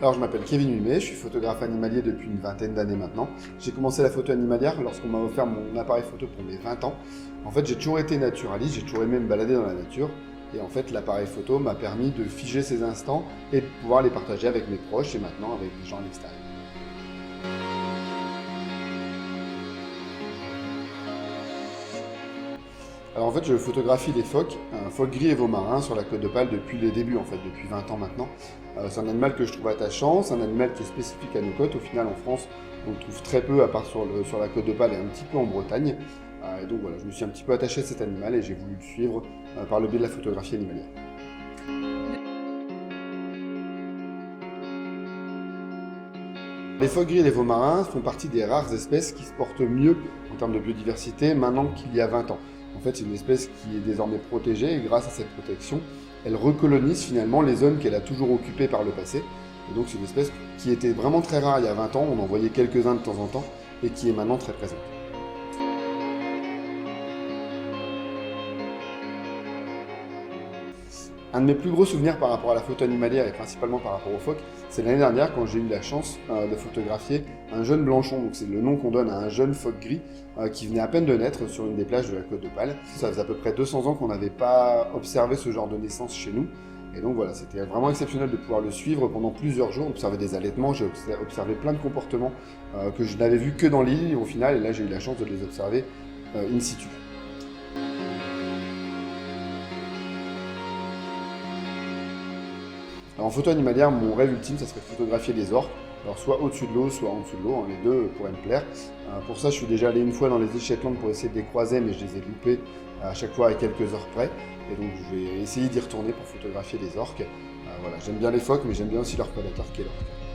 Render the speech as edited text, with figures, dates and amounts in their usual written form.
Alors, je m'appelle Kevin Humet, je suis photographe animalier depuis une vingtaine d'années maintenant. J'ai commencé la photo animalière lorsqu'on m'a offert mon appareil photo pour mes 20 ans. En fait, j'ai toujours été naturaliste, j'ai toujours aimé me balader dans la nature. Et en fait, l'appareil photo m'a permis de figer ces instants et de pouvoir les partager avec mes proches et maintenant avec des gens à l'extérieur. Alors en fait, je photographie les phoques, phoques gris et veaux-marins sur la côte d'Opale depuis les débuts, en fait, depuis 20 ans maintenant. C'est un animal que je trouve attachant, c'est un animal qui est spécifique à nos côtes. Au final, en France, on le trouve très peu, à part sur la côte d'Opale et un petit peu en Bretagne. Et donc voilà, je me suis un petit peu attaché à cet animal et j'ai voulu le suivre par le biais de la photographie animalière. Les phoques gris et les veaux-marins font partie des rares espèces qui se portent mieux en termes de biodiversité maintenant qu'il y a 20 ans. En fait, c'est une espèce qui est désormais protégée et grâce à cette protection, elle recolonise finalement les zones qu'elle a toujours occupées par le passé. Et donc c'est une espèce qui était vraiment très rare il y a 20 ans, on en voyait quelques-uns de temps en temps, et qui est maintenant très présente. Un de mes plus gros souvenirs par rapport à la photo animalière et principalement par rapport aux phoques, c'est l'année dernière quand j'ai eu la chance de photographier un jeune blanchon. Donc c'est le nom qu'on donne à un jeune phoque gris qui venait à peine de naître sur une des plages de la côte d'Opale. Ça faisait à peu près 200 ans qu'on n'avait pas observé ce genre de naissance chez nous. Et donc voilà, c'était vraiment exceptionnel de pouvoir le suivre pendant plusieurs jours, observer des allaitements, j'ai observé plein de comportements que je n'avais vus que dans l'île au final, et là j'ai eu la chance de les observer in situ. Alors, en photo animalière, mon rêve ultime, ça serait de photographier les orques. Alors soit au-dessus de l'eau, soit en dessous de l'eau, les deux pourraient me plaire. Pour ça, je suis déjà allé une fois dans les îles Shetland pour essayer de les croiser, mais je les ai loupés à chaque fois à quelques heures près. Et donc je vais essayer d'y retourner pour photographier les orques. Voilà, j'aime bien les phoques, mais j'aime bien aussi leur prédateur qui est l'orque.